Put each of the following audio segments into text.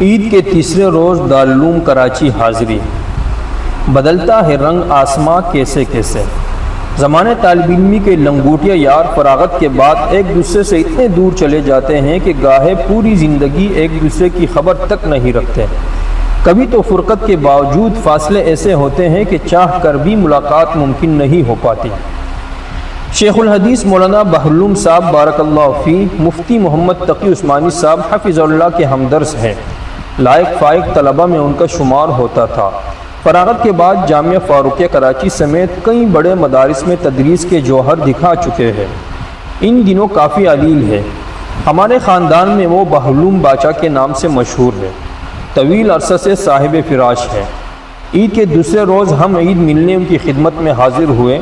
عید کے تیسرے روز دارالعلوم کراچی حاضری۔ بدلتا ہے رنگ آسماں کیسے کیسے۔ زمانے طالب علمی کے لنگوٹیا یار فراغت کے بعد ایک دوسرے سے اتنے دور چلے جاتے ہیں کہ گاہے پوری زندگی ایک دوسرے کی خبر تک نہیں رکھتے۔ کبھی تو فرقت کے باوجود فاصلے ایسے ہوتے ہیں کہ چاہ کر بھی ملاقات ممکن نہیں ہو پاتی۔ شیخ الحدیث مولانا بحرالعلوم صاحب بارک اللہ فی، مفتی محمد تقی عثمانی صاحب حفظ اللہ کے ہمدرس ہیں۔ لائق فائق طلبہ میں ان کا شمار ہوتا تھا۔ فراغت کے بعد جامعہ فاروقیہ کراچی سمیت کئی بڑے مدارس میں تدریس کے جوہر دکھا چکے ہیں۔ ان دنوں کافی علیل ہے۔ ہمارے خاندان میں وہ بحرالعلوم باچا کے نام سے مشہور ہے۔ طویل عرصہ سے صاحب فراش ہے۔ عید کے دوسرے روز ہم عید ملنے ان کی خدمت میں حاضر ہوئے۔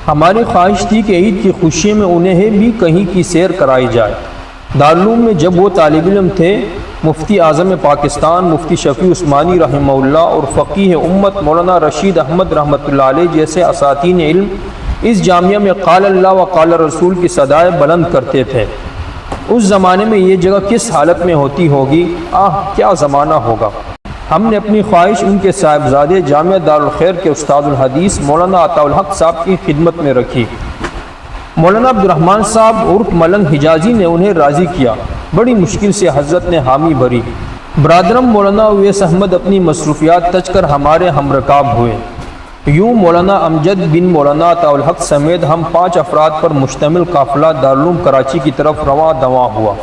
ہماری خواہش تھی کہ عید کی خوشی میں انہیں بھی کہیں کی سیر کرائی جائے۔ دارالعلوم میں جب وہ طالب علم تھے، مفتی اعظم پاکستان مفتی شفیع عثمانی رحمہ اللہ اور فقیہ امت مولانا رشید احمد رحمۃ اللہ علیہ جیسے اساتین علم اس جامعہ میں قال اللہ و قال رسول کی صدائیں بلند کرتے تھے۔ اس زمانے میں یہ جگہ کس حالت میں ہوتی ہوگی، کیا زمانہ ہوگا۔ ہم نے اپنی خواہش ان کے صاحبزادے جامعہ دارالخیر کے استاد الحدیث مولانا عطاء الحق صاحب کی خدمت میں رکھی۔ مولانا عبد الرحمن صاحب عرف ملنگ حجازی نے انہیں راضی کیا۔ بڑی مشکل سے حضرت نے حامی بھری۔ برادرم مولانا اویس احمد اپنی مصروفیات تج کر ہمارے ہمرکاب ہوئے۔ یوں مولانا امجد بن مولانا عطاء الحق سمیت ہم 5 افراد پر مشتمل قافلہ دارالعلوم کراچی کی طرف رواں دواں ہوا۔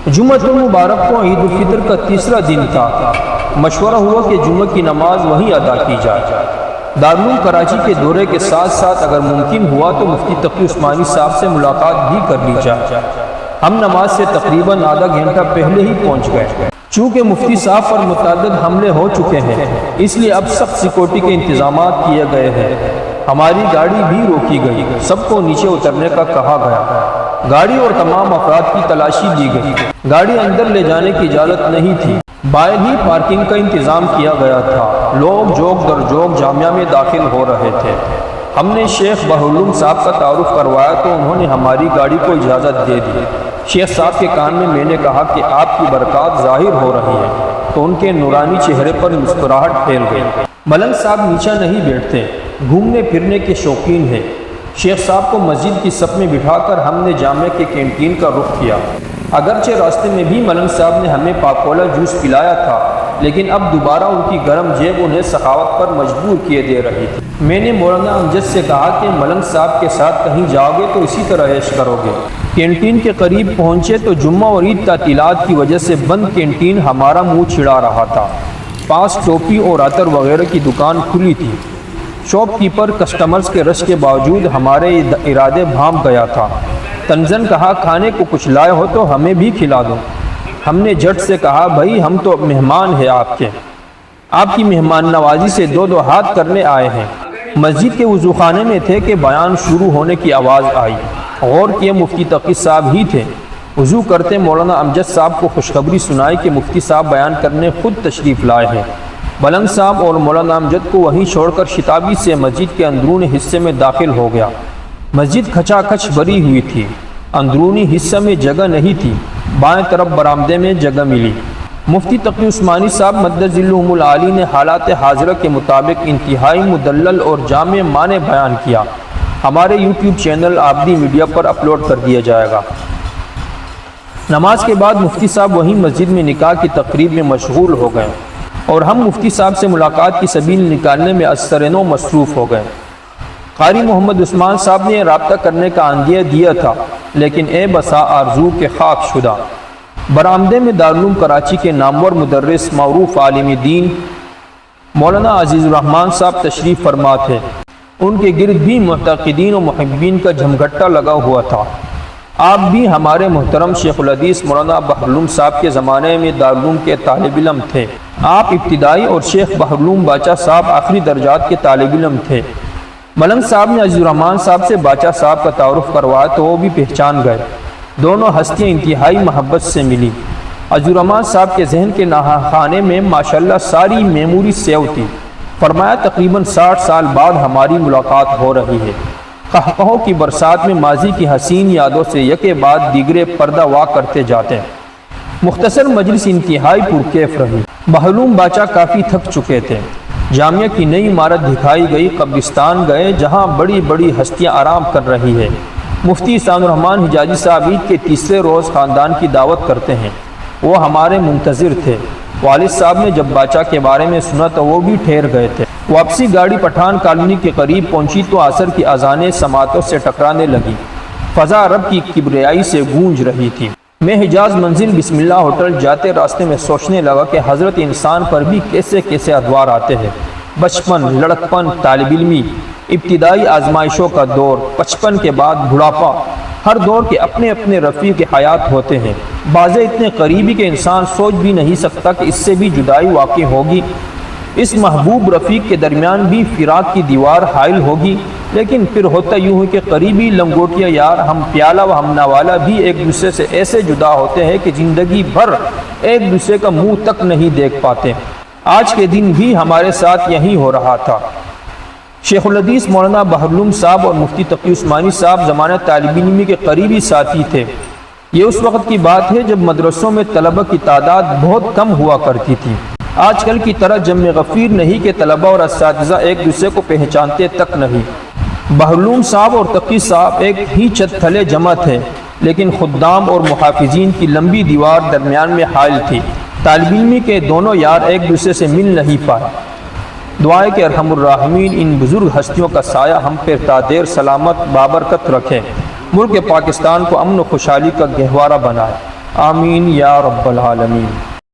جمعۃ المبارک کو عید الفطر کا تیسرا دن تھا۔ مشورہ ہوا کہ جمعہ کی نماز وہیں ادا کی جائے۔ دارالعلوم کراچی کے دورے کے ساتھ ساتھ اگر ممکن ہوا تو مفتی تقی عثمانی صاحب سے ملاقات بھی کر لی جائے۔ ہم نماز سے تقریباً آدھا گھنٹہ پہلے ہی پہنچ گئے۔ چونکہ مفتی صاحب پر متعدد حملے ہو چکے ہیں، اس لیے اب سخت سیکورٹی کے انتظامات کیے گئے ہیں۔ ہماری گاڑی بھی روکی گئی، سب کو نیچے اترنے کا کہا گیا۔ گاڑی اور تمام افراد کی تلاشی دی گئی۔ گاڑی اندر لے جانے کی اجازت نہیں تھی۔ باہر ہی پارکنگ کا انتظام کیا گیا تھا۔ لوگ جوگ در جوگ جامعہ میں داخل ہو رہے تھے۔ ہم نے شیخ بحرالعلوم صاحب کا تعارف کروایا تو انہوں نے ہماری گاڑی کو اجازت دے دی۔ شیخ صاحب کے کان میں نے کہا کہ آپ کی برکات ظاہر ہو رہی ہے، تو ان کے نورانی چہرے پر مسکراہٹ پھیل گئی۔ ملنگ صاحب نیچے نہیں بیٹھتے، گھومنے پھرنے کے شوقین ہیں۔ شیخ صاحب کو مسجد کی صف میں بٹھا کر ہم نے جامعہ کے کینٹین کا رخ کیا۔ اگرچہ راستے میں بھی ملنگ صاحب نے ہمیں پاکولا جوس پلایا تھا، لیکن اب دوبارہ ان کی گرم جیب انہیں سخاوت پر مجبور کیے دے رہی تھی۔ میں نے مولانا امجد سے کہا کہ ملنگ صاحب کے ساتھ کہیں جاؤ گے تو اسی طرح عیش کرو گے۔ کینٹین کے قریب پہنچے تو جمعہ اور عید تعطیلات کی وجہ سے بند کینٹین ہمارا منہ چھڑا رہا تھا۔ پاس ٹوپی اور عطر وغیرہ کی دکان کھلی تھی۔ شاپ کیپر کسٹمرز کے رش کے باوجود ہمارے ارادے بھانپ گیا تھا۔ تنزن کہا کھانے کو کچھ لائے ہو تو ہمیں بھی کھلا دو۔ ہم نے جھٹ سے کہا بھائی ہم تو مہمان ہیں آپ کی مہمان نوازی سے دو ہاتھ کرنے آئے ہیں۔ مسجد کے وضو خانے میں تھے کہ بیان شروع ہونے کی آواز آئی۔ غور کیے مفتی تقی صاحب ہی تھے۔ وضو کرتے مولانا امجد صاحب کو خوشخبری سنائی کہ مفتی صاحب بیان کرنے خود تشریف لائے ہیں۔ ملنگ صاحب اور مولانا امجد کو وہیں چھوڑ کر شتابی سے مسجد کے اندرونی حصے میں داخل ہو گیا۔ مسجد کھچا کھچ بھری ہوئی تھی۔ اندرونی حصہ میں جگہ نہیں تھی۔ بائیں طرف برآمدے میں جگہ ملی۔ مفتی تقی عثمانی صاحب مدد ذلہم العالی نے حالات حاضرہ کے مطابق انتہائی مدلل اور جامع معنی بیان کیا۔ ہمارے یوٹیوب چینل آبدی میڈیا پر اپلوڈ کر دیا جائے گا۔ نماز کے بعد مفتی صاحب وہیں مسجد میں نکاح کی تقریب میں مشغول ہو گئے اور ہم مفتی صاحب سے ملاقات کی سبیل نکالنے میں ازسرنو مصروف ہو گئے۔ قاری محمد عثمان صاحب نے رابطہ کرنے کا عندیہ دیا تھا، لیکن اے بسا آرزو کے خاک شدہ۔ برآمدے میں دارالعلوم کراچی کے نامور مدرس معروف عالم دین مولانا عزیز الرحمان صاحب تشریف فرما تھے۔ ان کے گرد بھی معتقدین و محبین کا جھمگھٹا لگا ہوا تھا۔ آپ بھی ہمارے محترم شیخ الحدیث مولانا بحرالعلوم صاحب کے زمانے میں دارالعلوم کے طالب علم تھے۔ آپ ابتدائی اور شیخ بحرالعلوم باچا صاحب آخری درجات کے طالب علم تھے۔ ملنگ صاحب نے عزیز الرحمان صاحب سے باچا صاحب کا تعارف کروایا تو وہ بھی پہچان گئے۔ دونوں ہستیاں انتہائی محبت سے ملی۔ عزیز الرحمان صاحب کے ذہن کے نہا خانے میں ماشاءاللہ ساری میموری سیو تھی۔ فرمایا تقریباً 60 سال بعد ہماری ملاقات ہو رہی ہے۔ قہقہوں کی برسات میں ماضی کی حسین یادوں سے یکے بعد دیگرے پردہ وا کرتے جاتے ہیں۔ مختصر مجلس انتہائی پرکیف رہی۔ بہلوم باچا کافی تھک چکے تھے۔ جامعہ کی نئی عمارت دکھائی گئی، قبرستان گئے جہاں بڑی بڑی ہستیاں آرام کر رہی ہے۔ مفتی احسان الرحمن حجازی صاحب عید کے تیسرے روز خاندان کی دعوت کرتے ہیں۔ وہ ہمارے منتظر تھے۔ والد صاحب نے جب باچا کے بارے میں سنا تو وہ بھی ٹھہر گئے تھے۔ واپسی گاڑی پٹھان کالونی کے قریب پہنچی تو عصر کی اذانیں سماعتوں سے ٹکرانے لگی۔ فضا رب کی کبریائی سے گونج رہی تھی۔ میں حجاز منزل بسم اللہ ہوٹل جاتے راستے میں سوچنے لگا کہ حضرت انسان پر بھی کیسے کیسے ادوار آتے ہیں۔ بچپن، لڑکپن، طالب علمی، ابتدائی آزمائشوں کا دور، 55 کے بعد بڑھاپا، ہر دور کے اپنے اپنے رفیق حیات ہوتے ہیں۔ بعضے اتنے قریبی کہ انسان سوچ بھی نہیں سکتا کہ اس سے بھی جدائی واقع ہوگی، اس محبوب رفیق کے درمیان بھی فراق کی دیوار حائل ہوگی۔ لیکن پھر ہوتا یوں ہے کہ قریبی لنگوٹیا یار، ہم پیالہ و ہم نوالا بھی ایک دوسرے سے ایسے جدا ہوتے ہیں کہ زندگی بھر ایک دوسرے کا منہ تک نہیں دیکھ پاتے۔ آج کے دن بھی ہمارے ساتھ یہی ہو رہا تھا۔ شیخ الحدیث مولانا بہلوم صاحب اور مفتی تقی عثمانی صاحب زمانہ طالب علمی کے قریبی ساتھی تھے۔ یہ اس وقت کی بات ہے جب مدرسوں میں طلبہ کی تعداد بہت کم ہوا کرتی تھی۔ آج کل کی طرح جمع غفیر نہیں کہ طلبہ اور اساتذہ ایک دوسرے کو پہچانتے تک نہیں۔ بہلوم صاحب اور تقی صاحب ایک ہی چھت تھلے جمع تھے، لیکن خدام اور محافظین کی لمبی دیوار درمیان میں حائل تھی۔ طالب علمی کے دونوں یار ایک دوسرے سے مل نہیں پائے۔ دعائیں کہ ارحم الراحمین ان بزرگ ہستیوں کا سایہ ہم پر تا دیر سلامت بابرکت رکھے، ملک پاکستان کو امن و خوشحالی کا گہوارہ بنائے، آمین یا رب العالمین۔